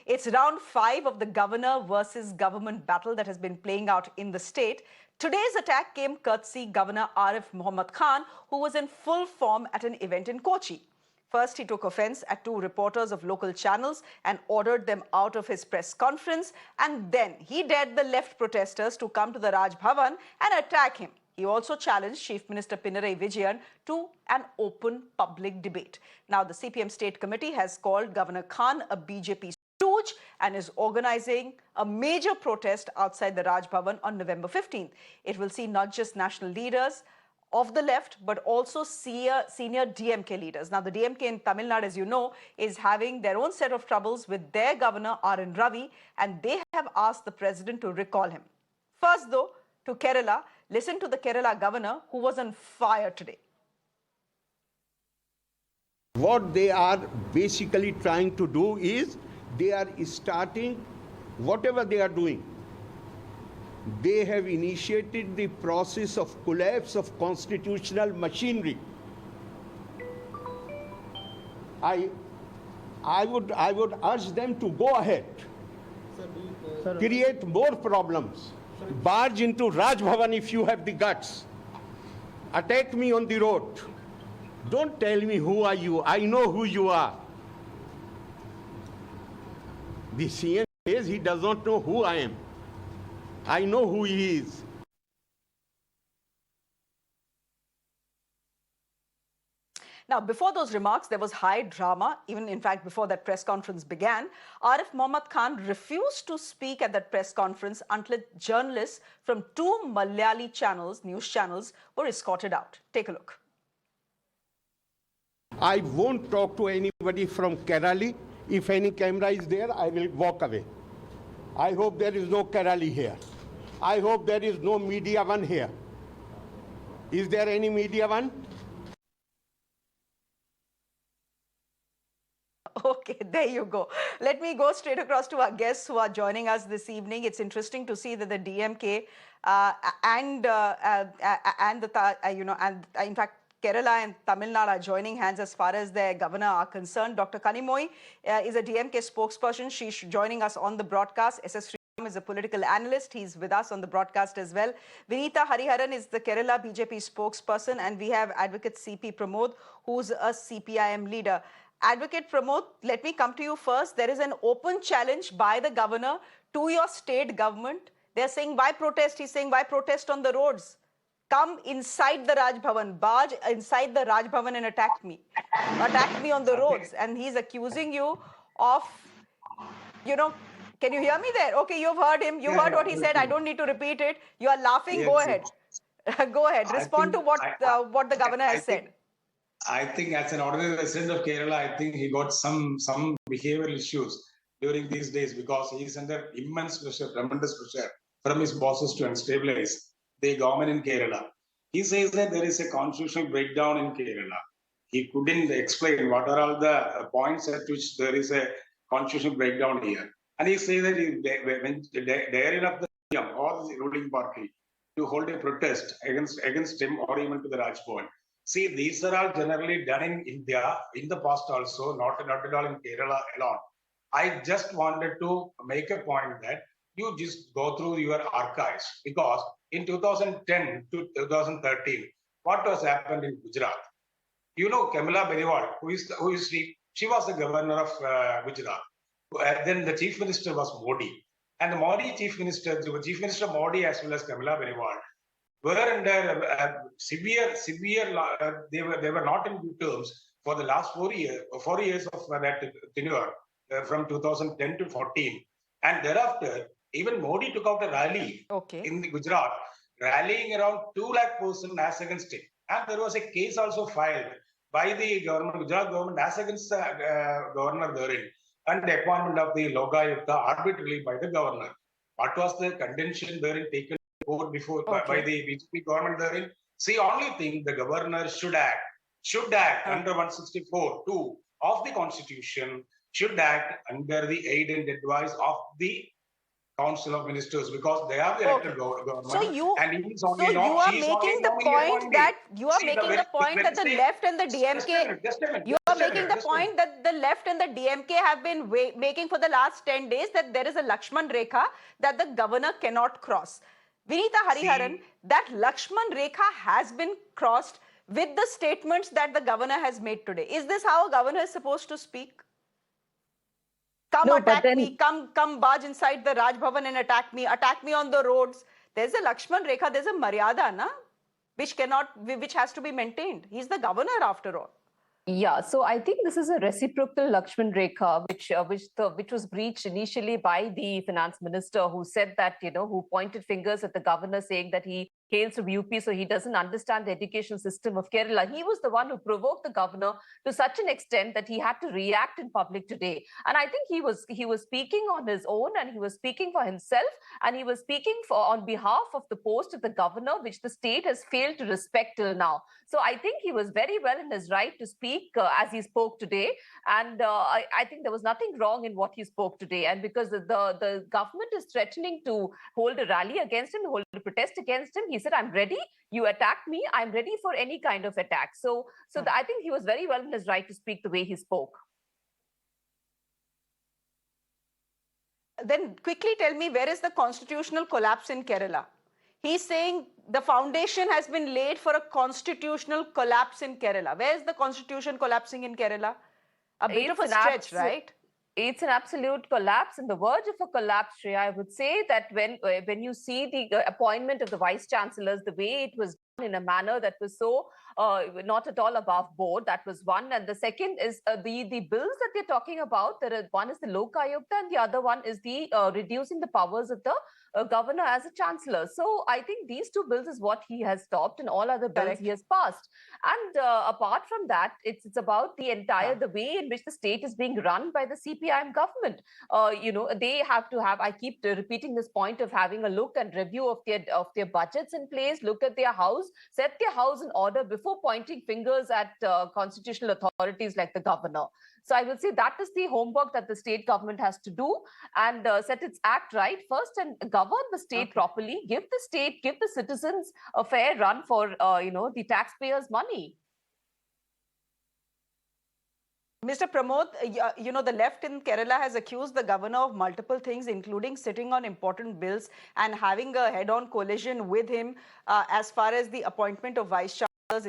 It's round 5 of the governor versus government battle that has been playing out in the state. Today's attack came courtesy Governor Arif Mohammed Khan, who was in full form at an event in Kochi. First, he took offense at 2 reporters of local channels and ordered them out of his press conference. And then he dared the left protesters to come to the Raj Bhavan and attack him. He also challenged Chief Minister Pinarayi Vijayan to an open public debate. Now, the CPIM State Committee has called Governor Khan a BJP stooge and is organizing a major protest outside the Raj Bhavan on November 15th. It will see not just national leaders of the left, but also senior DMK leaders. Now, the DMK in Tamil Nadu, as you know, is having their own set of troubles with their governor, R.N. Ravi, and they have asked the president to recall him. First, though, to Kerala, listen to the Kerala governor, who was on fire today. What they are basically trying to do is they are starting whatever they are doing. They have initiated the process of collapse of constitutional machinery. I would urge them to go ahead, create more problems. Barge into Raj Bhavan if you have the guts. Attack me on the road. Don't tell me who are you. I know who you are. The CM says he does not know who I am. I know who he is. Now, before those remarks, there was high drama. Even, in fact, before that press conference began, Arif Mohammed Khan refused to speak at that press conference until journalists from 2 Malayali channels, news channels, were escorted out. Take a look. I won't talk to anybody from Kerala. If any camera is there, I will walk away. I hope there is no Kerala here. I hope there is no Media One here. Is there any Media One? Okay, there you go. Let me go straight across to our guests who are joining us this evening. It's interesting to see that the DMK and in fact, Kerala and Tamil Nadu are joining hands as far as their governor are concerned. Dr. Kanimozhi is a DMK spokesperson. She's joining us on the broadcast. S S Sriram is a political analyst. He's with us on the broadcast as well. Vineeta Hariharan is the Kerala BJP spokesperson. And we have Advocate CP Pramod, who's a CPIM leader. Advocate Pramod, let me come to you first. There is an open challenge by the governor to your state government. They're saying, why protest? He's saying, why protest on the roads? Come inside the Raj Bhavan, barge inside the Raj Bhavan and attack me on the roads. And he's accusing you of, can you hear me there? Okay, you've heard him. You heard what he said. I don't need to repeat it. You are laughing. Go ahead. Go ahead. Respond to what the governor has said. I think as an ordinary resident of Kerala, I think he got some behavioral issues during these days because he is under immense pressure, tremendous pressure from his bosses to unstabilize the government in Kerala. He says that there is a constitutional breakdown in Kerala. He couldn't explain what are all the points at which there is a constitutional breakdown here. And he says that when daring of the CM or the ruling party to hold a protest against him or even to the Raj Bhavan. See, these are all generally done in India in the past also, not at all in Kerala alone. I just wanted to make a point that you just go through your archives because in 2010 to 2013, what was happened in Gujarat? You know, Kamala Beniwal, she was the governor of Gujarat. Then the chief minister was Modi. And the Modi chief minister Modi as well as Kamala Beniwal were under severe, they were not in good terms for the last 4 years of that tenure from 2010 to 14. And thereafter, even Modi took out a rally in Gujarat, rallying around 2 lakh persons as against him. And there was a case also filed by the Gujarat government as against the governor therein, and the appointment of the Lokayukta arbitrarily by the governor. What was the contention therein taken forward before by the BJP government therein? See, only thing the governor should act under 164(2) of the Constitution, should act under the aid and advice of the council of ministers because they are the elected government. So you, and he is so only you are making the point that the left and the DMK. You are making the point that the left and the DMK have been making for the last 10 days that there is a Lakshman Rekha that the governor cannot cross. Vineeta Hariharan, that Lakshman Rekha has been crossed with the statements that the governor has made today. Is this how a governor is supposed to speak? Come attack me, come barge inside the Raj Bhavan and attack me on the roads. There's a Lakshman Rekha, there's a Maryada, na? Which has to be maintained. He's the governor after all. Yeah, so I think this is a reciprocal Lakshman Rekha, which was breached initially by the finance minister, who said that, who pointed fingers at the governor, saying that he hails from UP, so he doesn't understand the education system of Kerala. He was the one who provoked the governor to such an extent that he had to react in public today. And I think he was speaking on his own, and he was speaking for himself, and he was speaking on behalf of the post of the governor, which the state has failed to respect till now. So I think he was very well in his right to speak as he spoke today. And I think there was nothing wrong in what he spoke today. And because the government is threatening to hold a rally against him, hold a protest against him, he said, I'm ready. You attack me. I'm ready for any kind of attack. So I think he was very well in his right to speak the way he spoke. Then quickly tell me, where is the constitutional collapse in Kerala? He's saying the foundation has been laid for a constitutional collapse in Kerala. Where is the constitution collapsing in Kerala? A bit of a stretch, right? It's an absolute collapse, and the verge of a collapse, Shreya. I would say that when you see the appointment of the vice chancellors, the way it was done in a manner that was so not at all above board, that was one. And the second is the bills that they're talking about. One is the Lokayukta, and the other one is the reducing the powers of the governor as a chancellor. So I think these two bills is what he has stopped, and all other bills he has passed. And apart from that, it's about the entire the way in which the state is being run by the CPIM government. They have to have. I keep repeating this point of having a look and review of their budgets in place. Look at their house, set their house in order before pointing fingers at constitutional authorities like the governor. So I would say that is the homework that the state government has to do, and set its act right first and govern the state properly. Give the citizens a fair run for the taxpayers' money. Mr. Pramod, the left in Kerala has accused the governor of multiple things, including sitting on important bills and having a head-on collision with him as far as the appointment of vice chancellors,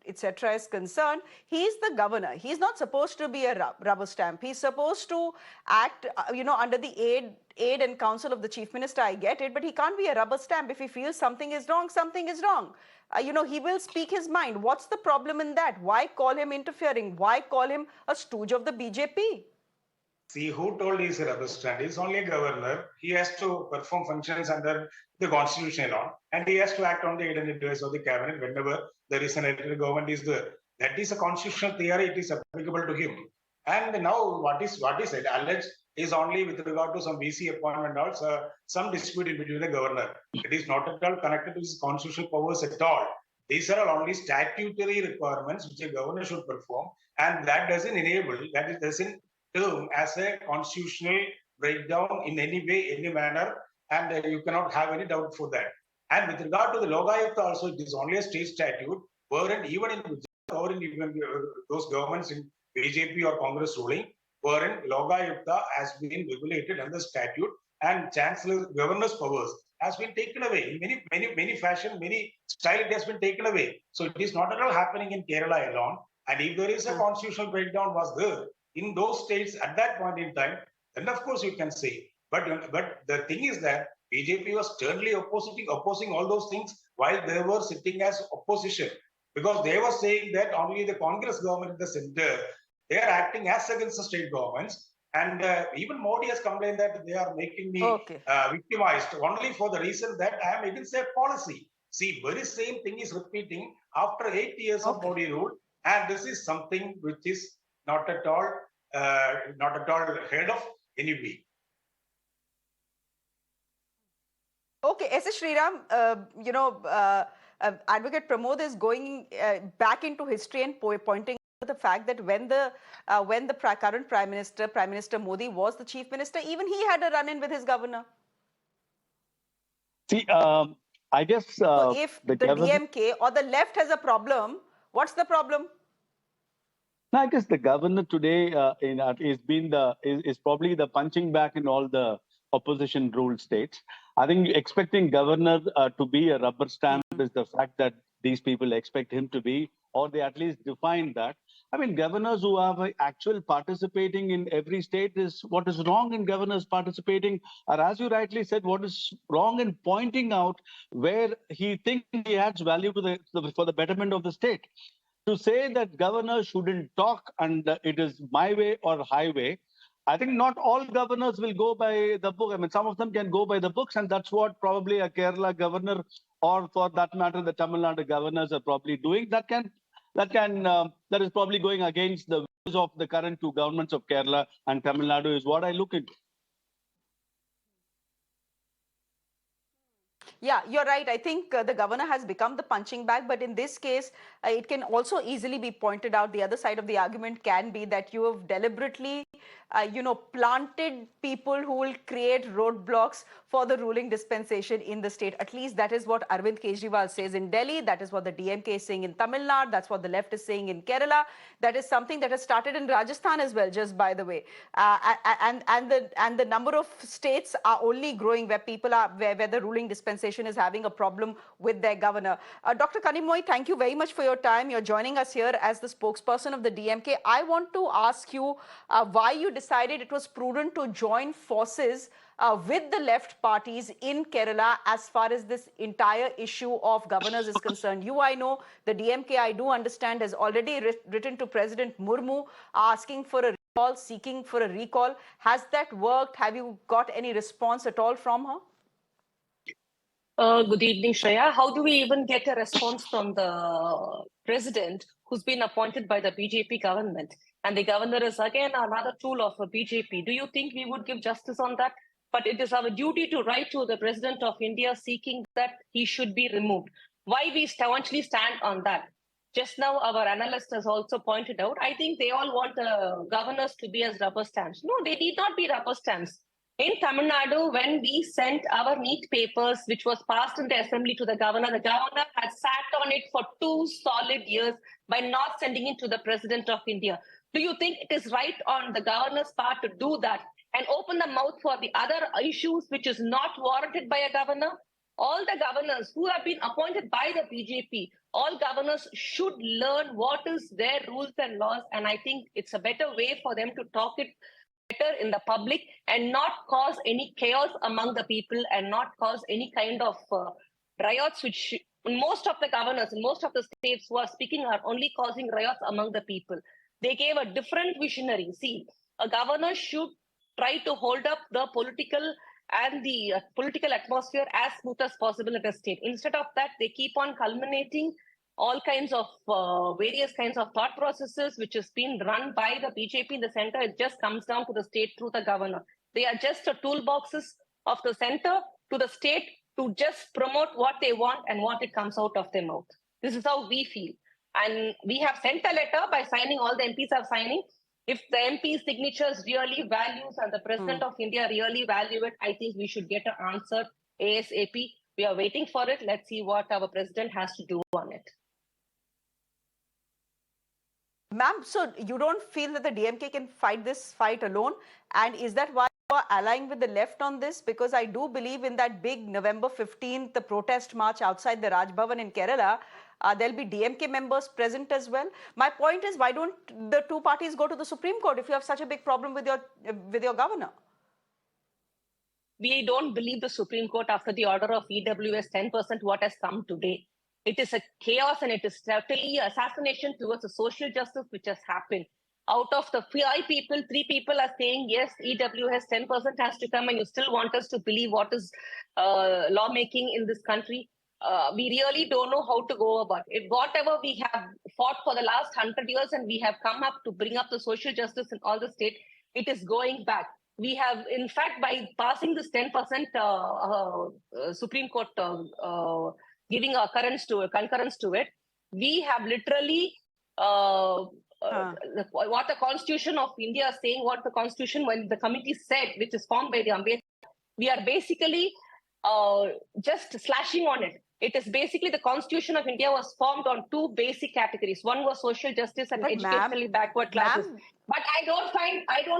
etc. is concerned. He's the governor. He's not supposed to be a rubber stamp. He's supposed to act, under the aid and counsel of the chief minister. I get it, but he can't be a rubber stamp. If he feels something is wrong, something is wrong. He will speak his mind. What's the problem in that? Why call him interfering? Why call him a stooge of the BJP? See, who told he's a rubber stamp? He's only a governor. He has to perform functions under the constitution law, and he has to act on the aid and advice of the cabinet whenever there is an elected government is there. That is a constitutional theory. It is applicable to him. And now what is alleged is only with regard to some VC appointment, also some dispute in between the governor. It is not at all connected to his constitutional powers at all. These are only statutory requirements which a governor should perform, and that doesn't enable, that it doesn't term as a constitutional breakdown in any way, any manner, and you cannot have any doubt for that. And with regard to the Lokayukta also, it is only a state statute, wherein even in those governments in BJP or Congress ruling, wherein Lokayukta has been regulated under statute, and governor's powers has been taken away in many fashion, many style. It has been taken away. So it is not at all happening in Kerala alone. And if there is a constitutional breakdown was there in those states at that point in time, then of course you can say. But the thing is that BJP was sternly opposing all those things while they were sitting as opposition, because they were saying that only the Congress government in the center, they are acting as against the state governments. And even Modi has complained that they are making me victimized only for the reason that I am against their policy. See, very same thing is repeating after 8 years of Modi rule, and this is something which is not at all heard of anyway. Okay, S S Sriram, Advocate Pramod is going back into history and pointing to the fact that when the current Prime Minister Modi was the Chief Minister, even he had a run-in with his governor. See, I guess So if the governor, DMK or the left has a problem, what's the problem? no, I guess the governor today is probably the punching bag in all the opposition ruled states. I think expecting governor to be a rubber stamp is the fact that these people expect him to be, or they at least define that. I mean, governors who are actual participating in every state is what is wrong in governors participating, or as you rightly said, what is wrong in pointing out where he thinks he adds value to for the betterment of the state. To say that governors shouldn't talk and it is my way or highway, I think not all governors will go by the book. I mean, some of them can go by the books, and that's what probably a Kerala governor, or for that matter, the Tamil Nadu governors are probably doing. That is probably going against the views of the current two governments of Kerala and Tamil Nadu, is what I look into. Yeah, you're right. I think the governor has become the punching bag, but in this case, it can also easily be pointed out. The other side of the argument can be that you have deliberately, planted people who will create roadblocks for the ruling dispensation in the state. At least that is what Arvind Kejriwal says in Delhi. That is what the DMK is saying in Tamil Nadu. That's what the left is saying in Kerala. That is something that has started in Rajasthan as well, just by the way. And the number of states are only growing where people are, where the ruling dispensation is having a problem with their governor. Dr. Kanimozhi, thank you very much for your time. You're joining us here as the spokesperson of the DMK. I want to ask you why you decided it was prudent to join forces with the left parties in Kerala as far as this entire issue of governors is concerned. I know the DMK, I do understand, has already written to President Murmu asking for a recall, seeking for a recall. Has that worked? Have you got any response at all from her? Good evening, Shreya. How do we even get a response from the president who's been appointed by the BJP government? And the governor is again another tool of a BJP. Do you think we would give justice on that? But it is our duty to write to the president of India seeking that he should be removed. Why we staunchly stand on that? Just now, our analyst has also pointed out, I think they all want the governors to be as rubber stamps. No, they need not be rubber stamps. In Tamil Nadu, when we sent our NEET papers, which was passed in the assembly to the governor had sat on it for 2 solid years by not sending it to the president of India. Do you think it is right on the governor's part to do that and open the mouth for the other issues which is not warranted by a governor? All the governors who have been appointed by the BJP, all governors should learn what is their rules and laws. And I think it's a better way for them to talk it better in the public and not cause any chaos among the people and not cause any kind of riots, which most of the governors in most of the states who are speaking are only causing riots among the people. They gave a different visionary. See, a governor should try to hold up the political and the political atmosphere as smooth as possible in a state. Instead of that, they keep on culminating all kinds of various kinds of thought processes, which has been run by the BJP in the center. It just comes down to the state through the governor. They are just the toolboxes of the center to the state to just promote what they want and what it comes out of their mouth. This is how we feel. And we have sent a letter by signing, all the MPs are signing. If the MP's signatures really values and the President of India really value it, I think we should get an answer ASAP. We are waiting for it. Let's see what our President has to do on it. Ma'am, so you don't feel that the DMK can fight this fight alone? And is that why you are allying with the left on this? Because I do believe in that big November 15th, the protest march outside the Raj Bhavan in Kerala, there'll be DMK members present as well. My point is, why don't the two parties go to the Supreme Court if you have such a big problem with your governor? We don't believe the Supreme Court after the order of EWS 10%, what has come today. It is a chaos and it is totally assassination towards the social justice which has happened. Out of the 5 people, 3 people are saying, yes, EWS 10% has to come, and you still want us to believe what is lawmaking in this country. We really don't know how to go about it. Whatever we have fought for the last 100 years and we have come up to bring up the social justice in all the state, it is going back. We have, in fact, by passing this 10% Supreme Court giving concurrence to it, we have literally what the Constitution of India is saying, what the Constitution, when the committee said, which is formed by the Ambedkar, we are basically just slashing on it. It is basically the Constitution of India was formed on two basic categories. One was social justice and But educationally backward classes. ma'am, But I don't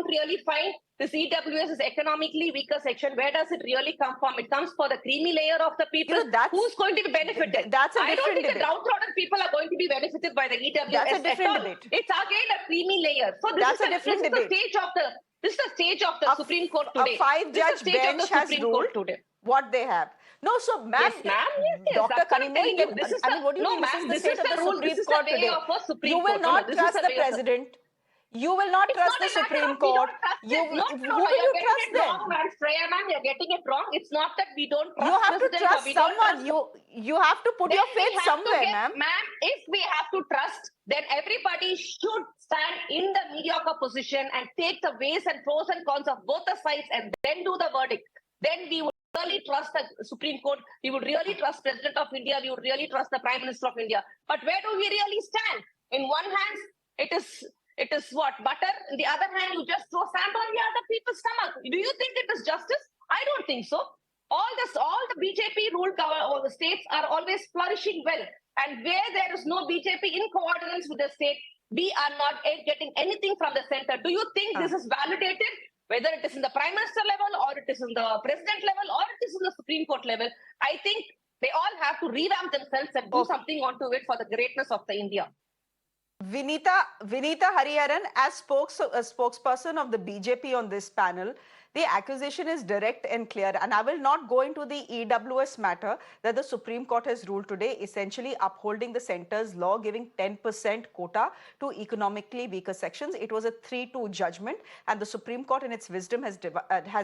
really find this EWS is economically weaker section. Where does it really come from? It comes for the creamy layer of the people. Who's going to be benefited? That's a I don't different think debate. the downtrodden people are going to be benefited by the EWS. That's a different at all. debate. It's again a creamy layer. So this That's is a different debate. This is the stage of the Supreme Court today. A five-judge bench has ruled what they have. No, so ma'am, yes, ma'am, yes, Dr. Kanimozhi, I mean, what do you mean? This is the state of the rule. Supreme This is Court the way today. of a Supreme You will Court. not No, trust the president. You will not trust the Supreme Court. Who will you trust then? Shreya ma'am, you're getting it wrong. It's not that we don't trust. You have to trust someone. You have to put your faith somewhere, ma'am. Ma'am, if we have to trust, then everybody should stand in the mediocre position and take the ways and pros and cons of both the sides and then do the verdict. Then we would really trust the Supreme Court. We would really trust President of India. We would really trust the Prime Minister of India. But where do we really stand? In one hand, it is what? Butter. In the other hand, you just throw sand on the other people's stomach. Do you think it is justice? I don't think so. All the BJP ruled the states are always flourishing well. And where there is no BJP in coordinates with the state, we are not getting anything from the center. Do you think this is validated? Whether it is in the Prime Minister level or it is in the President level or it is in the Supreme Court level, I think they all have to revamp themselves and do something onto it for the greatness of the India. Vineeta Hariharan, as spokesperson of the BJP on this panel, the accusation is direct and clear, and I will not go into the EWS matter that the Supreme Court has ruled today, essentially upholding the centre's law giving 10% quota to economically weaker sections. It was a 3-2 judgment, and the Supreme Court in its wisdom has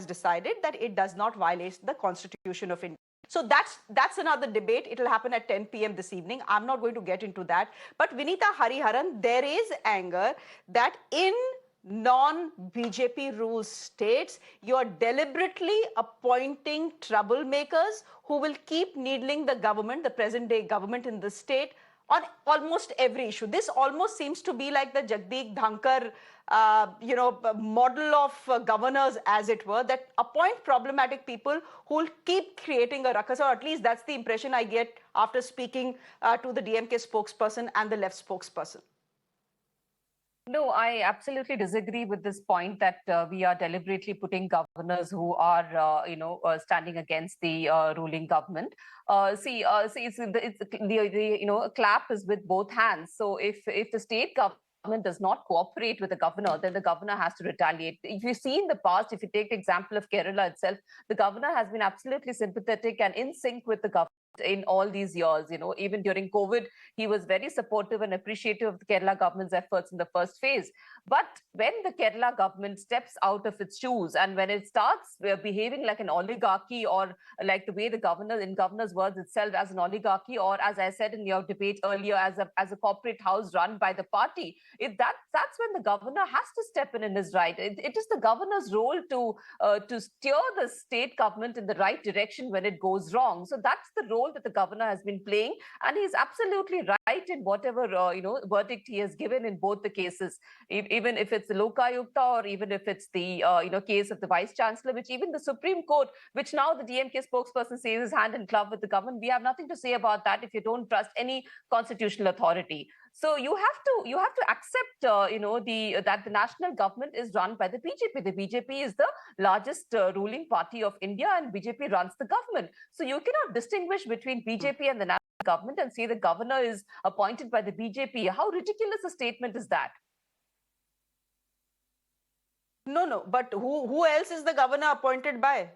decided that it does not violate the Constitution of India. So that's another debate. It will happen at 10 p.m. this evening. I'm not going to get into that. But Vineeta Hariharan, there is anger that in non-BJP ruled states, you're deliberately appointing troublemakers who will keep needling the government, the present-day government in the state, on almost every issue. This almost seems to be like the Jagdeep Dhankar, model of governors, as it were, that appoint problematic people who will keep creating a ruckus, or at least that's the impression I get after speaking to the DMK spokesperson and the left spokesperson. No, I absolutely disagree with this point that we are deliberately putting governors who are, standing against the ruling government. It's the clap is with both hands. So if the state government does not cooperate with the governor, then the governor has to retaliate. If you see in the past, if you take the example of Kerala itself, the governor has been absolutely sympathetic and in sync with the government in all these years. Even during COVID, he was very supportive and appreciative of the Kerala government's efforts in the first phase. But when the Kerala government steps out of its shoes and when it starts behaving like an oligarchy, or like the way the governor, in governor's words itself, as an oligarchy, or as I said in your debate earlier, as a corporate house run by the party, that's when the governor has to step in his right. It is the governor's role to steer the state government in the right direction when it goes wrong. So that's the role that the governor has been playing, and he's absolutely right in whatever verdict he has given in both the cases, even if it's the Lokayukta or even if it's the case of the vice chancellor, which even the Supreme Court, which now the DMK spokesperson says is hand in glove with the government. We have nothing to say about that if you don't trust any constitutional authority. So you have to accept that the national government is run by the BJP. The BJP is the largest ruling party of India, and BJP runs the government. So you cannot distinguish between BJP and the national government and say the governor is appointed by the BJP. How ridiculous a statement is that? No, but who else is the governor appointed by?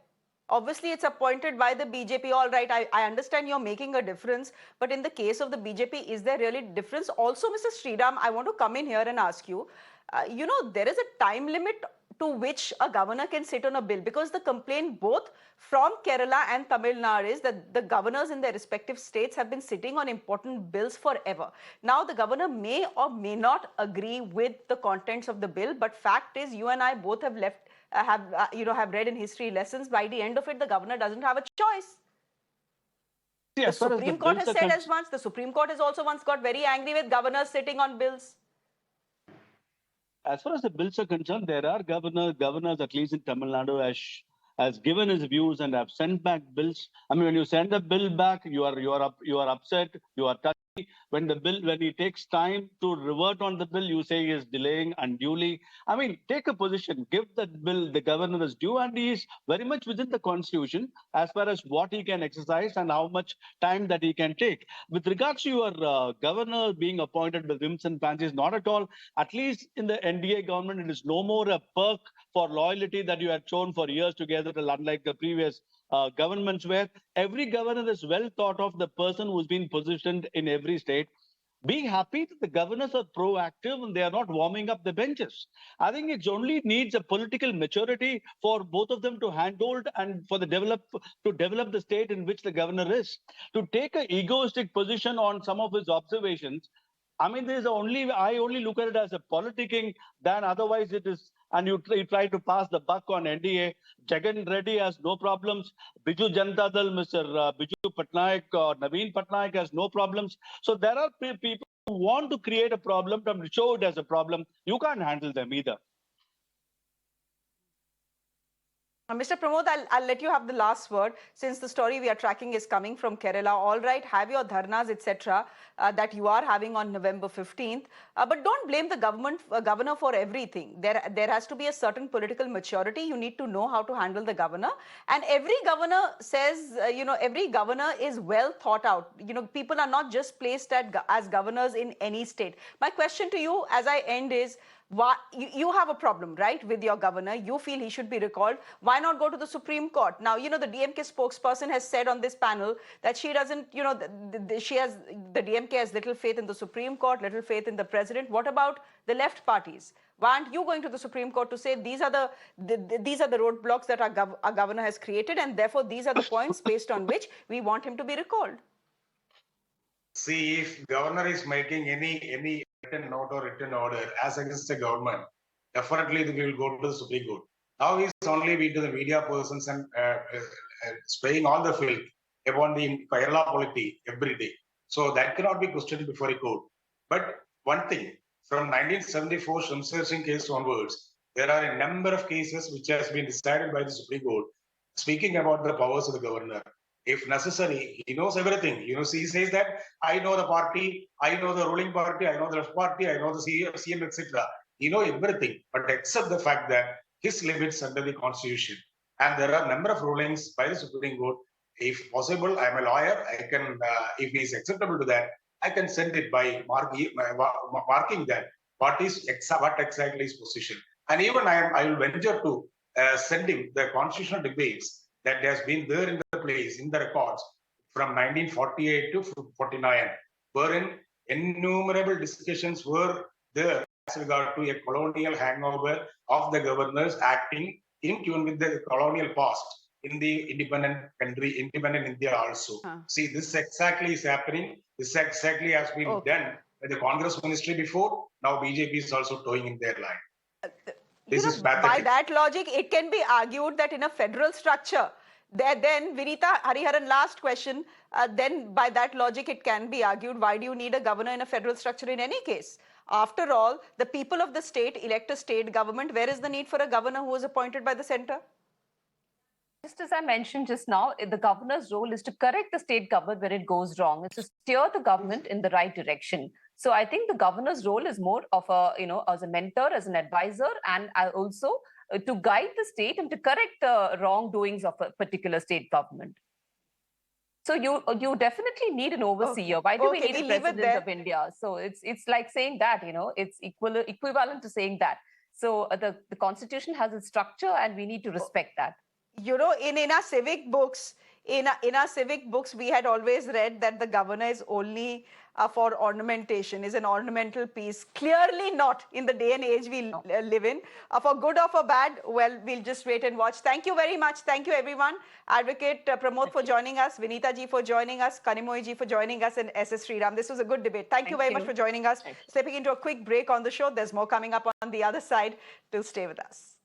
Obviously, it's appointed by the BJP. All right, I understand you're making a difference, but in the case of the BJP, is there really difference? Also, Mr. Sriram, I want to come in here and ask you, there is a time limit to which a governor can sit on a bill, because the complaint both from Kerala and Tamil Nadu is that the governors in their respective states have been sitting on important bills forever. Now, the governor may or may not agree with the contents of the bill, but fact is, you and I both have read in history lessons. By the end of it, the governor doesn't have a choice. The Supreme Court has said as much. The Supreme Court has also once got very angry with governors sitting on bills. As far as the bills are concerned, there are governors, at least in Tamil Nadu, as has given his views and have sent back bills. I mean, when you send a bill back, you are upset, you are touchy. When he takes time to revert on the bill, you say he is delaying unduly. I mean, take a position, give that bill the governor is due, and he is very much within the constitution as far as what he can exercise and how much time that he can take. With regards to your governor being appointed with whims and fancies, not at all. At least in the NDA government, it is no more a perk for loyalty that you had shown for years together, unlike the previous governments, where every governor is well thought of, the person who's been positioned in every state. Be happy that the governors are proactive and they are not warming up the benches. I think it only needs a political maturity for both of them to handhold and for to develop the state in which the governor is. To take an egoistic position on some of his observations, I mean, I only look at it as a politicking than otherwise it is. And you try to pass the buck on NDA. Jagan Reddy has no problems. Biju Janata Dal, Mr. Biju Patnaik or Naveen Patnaik has no problems. So there are people who want to create a problem, to show it as a problem. You can't handle them either. Mr. Pramod, I'll let you have the last word, since the story we are tracking is coming from Kerala. All right, have your dharnas, etc., that you are having on November 15th. But don't blame the governor for everything. There has to be a certain political maturity. You need to know how to handle the governor. And every governor says, every governor is well thought out. People are not just placed as governors in any state. My question to you as I end is, you have a problem, right, with your governor. You feel he should be recalled. Why not go to the Supreme Court? Now, the DMK spokesperson has said on this panel that she doesn't, the DMK has little faith in the Supreme Court, little faith in the president. What about the left parties? Why aren't you going to the Supreme Court to say these are the roadblocks that our governor has created, and therefore these are the points based on which we want him to be recalled? See, if governor is making any written note or written order as against the government, definitely we will go to the Supreme Court. Now he's only been to the media persons and spraying all the filth upon the Kerala polity every day. So that cannot be questioned before a court. But one thing, from 1974 Shamsher Singh case onwards, there are a number of cases which has been decided by the Supreme Court speaking about the powers of the governor. If necessary, he knows everything. He says that I know the party, I know the ruling party, I know the left party, I know the CM, etc. He knows everything, but except the fact that his limits under the constitution. And there are a number of rulings by the Supreme Court. If possible, I am a lawyer. I can, if he is acceptable to that, I can send it by marking that what exactly is position. And even I will venture to send him the constitutional debates that has been there in the place, in the records from 1948 to 49, wherein innumerable discussions were there as regard to a colonial hangover of the governors acting in tune with the colonial past in the independent country, independent India also. See, this exactly is happening. This exactly has been done by the Congress ministry before. Now BJP is also toeing in their line. This is pathetic. By that logic, it can be argued that in a federal structure, then Vineeta, Hariharan, last question, then by that logic, it can be argued, why do you need a governor in a federal structure in any case? After all, the people of the state elect a state government. Where is the need for a governor who is appointed by the center? Just as I mentioned just now, the governor's role is to correct the state government when it goes wrong. It's to steer the government in the right direction. So I think the governor's role is more of a, as a mentor, as an advisor, and also to guide the state and to correct the wrongdoings of a particular state government. So you definitely need an overseer. Why do we need a president of India? So it's like saying that, it's equivalent to saying that. So the constitution has its structure and we need to respect that. In our civic books, we had always read that the governor is only for ornamentation, is an ornamental piece. Clearly not in the day and age we live in. For good or for bad, well, we'll just wait and watch. Thank you very much. Thank you, everyone. Advocate Pramod for joining us, Vineeta ji for joining us, Kanimozhi ji for joining us, and S S Sriram. This was a good debate. Thank you very much for joining us. Stepping into a quick break on the show. There's more coming up on the other side. Do stay with us.